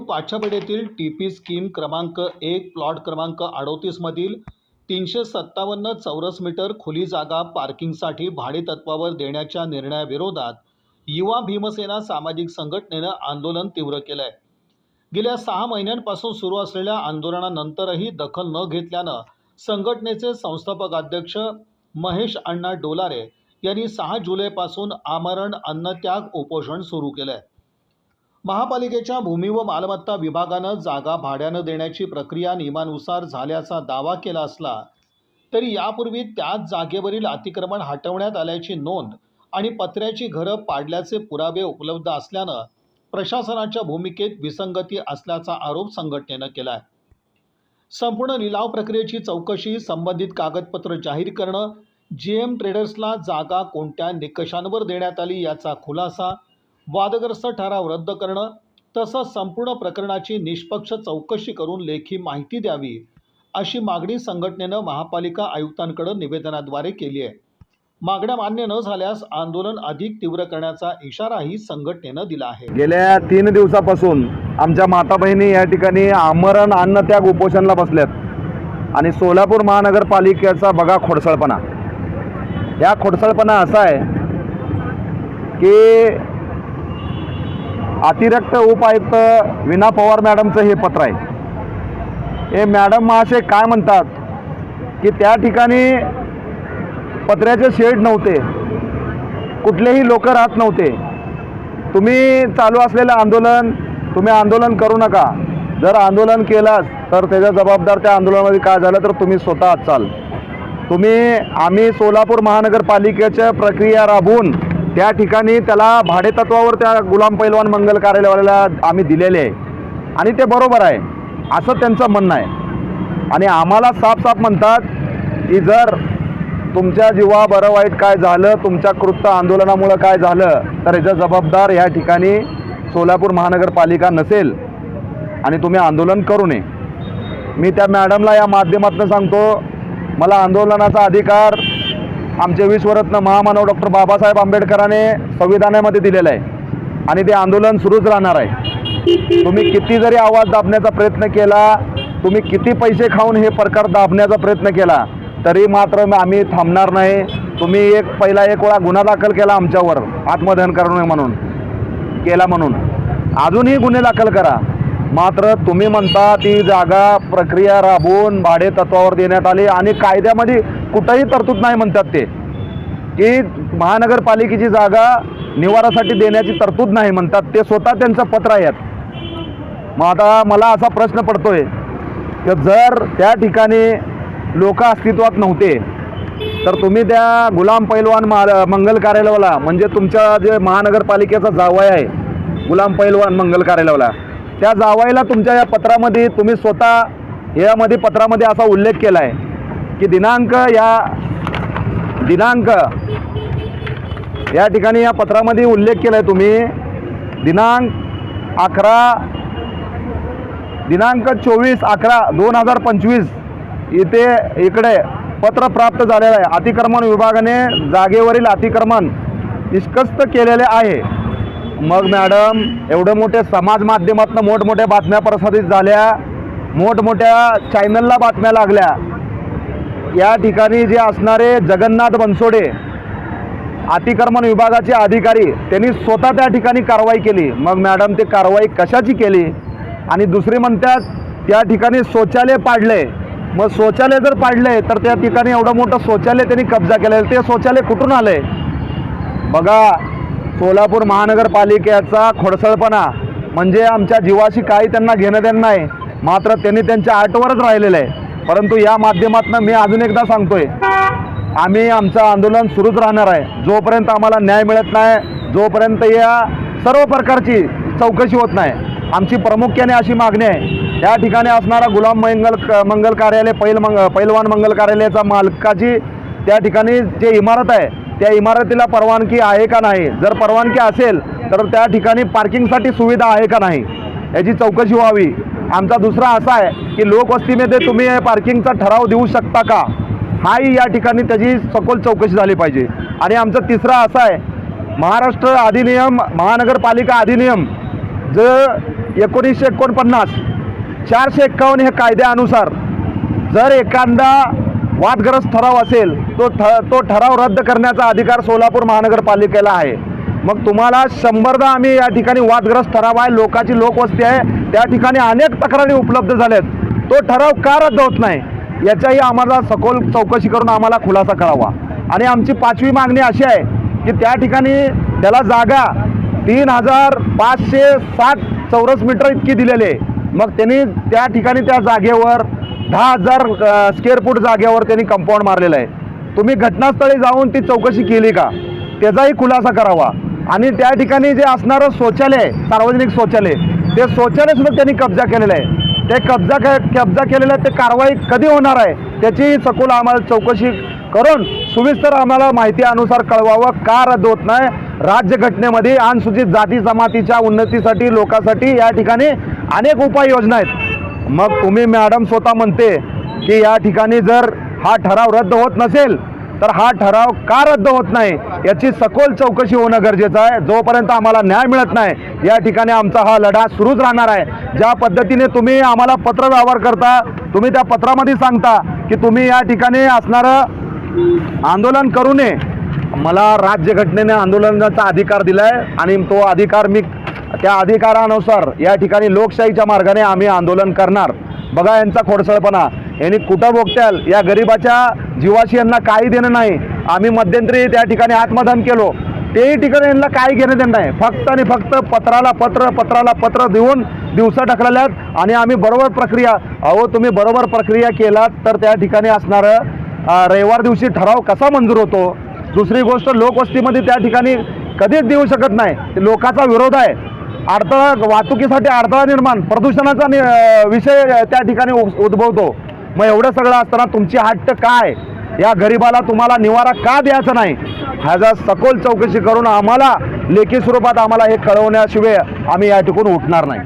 पाछापेठेतील TP scheme क्रमांक 1 plot क्रमांक 38 मधील 357 चौरस मीटर खुली जागा पार्किंगसाठी भाडेतत्वावर देण्याच्या निर्णयाविरोधात युवा भीमसेना सामाजिक संघटनेनं आंदोलन तीव्र केलं आहे। गेल्या 6 महिन्यांपासून सुरू असलेल्या आंदोलनानंतरही दखल न घेतल्यानं संघटनेचे संस्थापक अध्यक्ष महेश अण्णा डोलारे यांनी 6 जुलैपासून आमरण अन्नत्याग उपोषण सुरू केलं आहे। महापालिकेच्या भूमी व मालमत्ता विभागानं जागा भाड्यानं देण्याची प्रक्रिया नियमानुसार झाल्याचा दावा केला असला तरी यापूर्वी त्याच जागेवरील अतिक्रमण हटवण्यात आल्याची नोंद आणि पत्र्याची घरं पाडल्याचे पुरावे उपलब्ध असल्यानं प्रशासनाच्या भूमिकेत विसंगती असल्याचा आरोप संघटनेनं केला आहे। संपूर्ण लिलाव प्रक्रियेची चौकशी, संबंधित कागदपत्र जाहीर करणं, जीएम ट्रेडर्सला जागा कोणत्या निकषांवर देण्यात आली याचा खुलासा, वादग्रस्त ठराव रद्द करणं तसंच संपूर्ण प्रकरणाची निष्पक्ष चौकशी करून लेखी माहिती द्यावी अशी मागणी संघटनेनं महापालिका आयुक्तांकडे निवेदनाद्वारे केली आहे। मागण्या मान्य न झाल्यास आंदोलन अधिक तीव्र करण्याचा इशाराही संघटनेनं दिला आहे। गेल्या 3 दिवसापासून आमच्या माता बहिणी या ठिकाणी आमरण अन्नत्याग उपोषणाला बसल्यात आणि सोलापूर महानगरपालिकेचा बघा खोडसाळपणा। या खोडसाळपणा असा आहे की अतिरिक्त उपायुक्त विना पवार मॅडमचं हे पत्र आहे। हे मॅडम महाशय काय म्हणतात की त्या ठिकाणी पत्र्याचे शेड नव्हते, कुठलेही लोक राहत नव्हते, तुम्ही चालू असलेलं आंदोलन तुम्ही आंदोलन करू नका, जर आंदोलन केलास तर त्याचा जबाबदार त्या आंदोलनामध्ये काय झालं तर तुम्ही स्वतः असाल। आम्ही सोलापूर महानगरपालिकेच्या प्रक्रिया राबवून त्या ठिकाणी त्याला भाडेतत्वावर त्या गुलाम पैलवान मंगल कार्यालयाला आम्ही दिलेले आहे आणि ते बरोबर आहे असं त्यांचं म्हणणं आहे। आणि आम्हाला साफ म्हणतात की जर तुमच्या जीवा बरं वाईट काय झालं, तुमच्या कृत्य आंदोलनामुळे काय झालं तर याचा जबाबदार या ठिकाणी सोलापूर महानगरपालिका नसेल आणि तुम्ही आंदोलन करू नये। मी त्या मॅडमला या माध्यमातून सांगतो, मला आंदोलनाचा अधिकार आमचे विश्वरत्न महामानव डॉक्टर बाबासाहेब आंबेडकरांनी संविधानामध्ये दिलेलं आहे आणि ते आंदोलन सुरूच राहणार आहे। तुम्ही किती जरी आवाज दाबण्याचा प्रयत्न केला, तुम्ही किती पैसे खाऊन हे प्रकार दाबण्याचा प्रयत्न केला तरी मात्र आम्ही थांबणार नाही। तुम्ही पहिला एक वेळा गुन्हा दाखल केला आमच्यावर आत्मदहन करू नये म्हणून अजूनही गुन्हे दाखल करा, मात्र तुम्ही म्हणता ती जागा प्रक्रिया राबवून भाडे तत्वावर देण्यात आली आणि कायद्यामध्ये कुठेही तरतूद नाही म्हणतात ते की महानगरपालिकेची जागा निवारासाठी देण्याची तरतूद नाही म्हणतात, ते स्वतः त्यांचं पत्र आहे। मग आता मला असा प्रश्न पडतोय की जर त्या ठिकाणी लोक अस्तित्वात नव्हते तर तुम्ही त्या गुलाम पैलवान मंगल कार्यालयाला म्हणजे तुमच्या जे महानगरपालिकेचा जावई आहे गुलाम पैलवान मंगल कार्यालयाला, त्या जावयाला तुमच्या या पत्रामध्ये तुम्ही स्वतः यामध्ये पत्रामध्ये असा उल्लेख केला आहे की दिनांक या ठिकाणी या पत्रामध्ये उल्लेख केला आहे तुम्ही दिनांक 24/11/2025 इकडे पत्र प्राप्त झालेलं आहे। अतिक्रमण विभागाने जागेवरील अतिक्रमण निष्कस्त केलेले आहे। मग मॅडम एवढे मोठे समाज माध्यमातून मोठमोठ्या बातम्या प्रसारित झाल्या, मोठमोठ्या चॅनलला बातम्या लागल्या, या ठिकाणी जे असणारे जगन्नाथ बनसोडे अतिक्रमण विभागाचे अधिकारी त्यांनी स्वतः त्या ठिकाणी कारवाई केली। मग मॅडम ते कारवाई कशाची केली? आणि दुसरी म्हणतात त्या ठिकाणी शौचालय पाडले। मग शौचालय जर पाडले तर त्या ठिकाणी एवढं मोठं शौचालय त्यांनी कब्जा केलेलं, ते शौचालय कुठून आले? बघा, सोलापूर महानगरपालिकेचा खोडसाळपणा म्हणजे आमच्या जीवाशी काही त्यांना घेणं देणं नाही, मात्र त्यांनी त्यांच्या आटवरच राहिलेलं आहे। परंतु या माध्यमातून मी अजून एकदा सांगतोय, आम्ही आमचं आंदोलन सुरूच राहणार आहे जोपर्यंत आम्हाला न्याय मिळत नाही, जोपर्यंत या सर्व प्रकारची चौकशी होत नाही। आमची प्रामुख्याने अशी मागणी आहे, या ठिकाणी असणारा गुलाम मंगल कार्यालय पैलवान मंगल कार्यालयाचा मालकाची त्या ठिकाणी जे इमारत आहे त्या इमारतीला परवानगी आहे का नाही, जर परवानगी असेल तर त्या ठिकाणी पार्किंगसाठी सुविधा आहे का नाही याची चौकशी व्हावी। आमचा दुसरा असा आहे की लोकवस्तीमध्ये तुम्ही पार्किंगचा ठराव देऊ शकता का, हाही या ठिकाणी त्याची सखोल चौकशी झाली पाहिजे। आणि आमचा तिसरा असा आहे, महाराष्ट्र अधिनियम महानगरपालिका अधिनियम जो 1949 451 हे कायद्यानुसार जर एखादा वादग्रस्त ठराव असेल तो ठराव रद्द करण्याचा अधिकार सोलापूर महानगरपालिकेला आहे. मग तुम्हाला 100दा आम्ही या ठिकाणी वादग्रस्त ठराव आहे, लोकांची लोकवस्ती आहे, त्या ठिकाणी अनेक तक्रारी उपलब्ध झाल्यात, तो ठराव का रद्द होत नाही याच्याही आम्हाला सखोल चौकशी करून आम्हाला खुलासा करावा. आणि आमची 5वी मागणी अशी आहे की त्या ठिकाणी त्याला जागा 3560 चौरस मीटर इतकी दिलेली आहे. मग त्यांनी त्या ठिकाणी त्या जागेवर 10,000 स्क्वेअर फूट जागेवर त्यांनी कंपाऊंड मारलेलं आहे. तुम्ही घटनास्थळी जाऊन ती चौकशी केली का त्याचाही खुलासा करावा. आणि त्या ठिकाणी जे असणारं शौचालय, सार्वजनिक शौचालय, ते शौचालय सुद्धा त्यांनी कब्जा केलेलं आहे. ते कब्जा केलेलं आहे, ते कारवाई कधी होणार आहे त्याची सखोल आम्हाला चौकशी करून सविस्तर आम्हाला माहिती अनुसार कळवावं. का रद्द होत नाही? राज्यघटनेमध्ये अनुसूचित जाती जमातीच्या उन्नतीसाठी लोकांसाठी या ठिकाणी अनेक उपाययोजना आहेत. मग तुम्ही मॅडम स्वतः म्हणते की या ठिकाणी जर हा ठराव रद्द होत नसेल तर हा ठराव का रद्द होत नाही याची सखोल चौकशी होणं गरजेचं आहे. जोपर्यंत आम्हाला न्याय मिळत नाही या ठिकाणी आमचा हा लढा सुरूच राहणार आहे. ज्या पद्धतीने तुम्ही आम्हाला पत्र व्यवहार करता, तुम्ही त्या पत्रामध्ये सांगता की तुम्ही या ठिकाणी असणारं आंदोलन करू नये. मला राज्यघटनेने आंदोलनाचा अधिकार दिला आहे आणि तो अधिकार मी त्या अधिकारानुसार या ठिकाणी लोकशाहीच्या मार्गाने आम्ही आंदोलन करणार. बघा यांचा खोडसळपणा, यांनी कुठं बोगत्याल, या गरिबाच्या जीवाशी यांना काही देणं नाही. आम्ही मध्यंतरी त्या ठिकाणी आत्मदान केलो, तेही ठिकाणी यांना काही घेणं देणं नाही. फक्त आणि फक्त पत्राला पत्र देऊन दिवसा ढकलल्यात. आणि आम्ही बरोबर प्रक्रिया, तुम्ही बरोबर प्रक्रिया केलात तर त्या ठिकाणी असणारं रविवार दिवशी ठराव कसा मंजूर होतो? दुसरी गोष्ट, लोकवस्तीमध्ये त्या ठिकाणी कधीच देऊ शकत नाही, लोकांचा विरोध आहे. अडथळा, वाहतुकीसाठी अडथळा निर्माण, प्रदूषणाचा विषय त्या ठिकाणी उद्भवतो. मग एवढं सगळं असताना तुमची हट्ट काय? या गरिबाला तुम्हाला निवारा का द्यायचा नाही? ह्याचा सखोल चौकशी करून आम्हाला लेखी स्वरूपात आम्हाला हे कळवण्याशिवाय आम्ही या ठिकाणी उठणार नाही.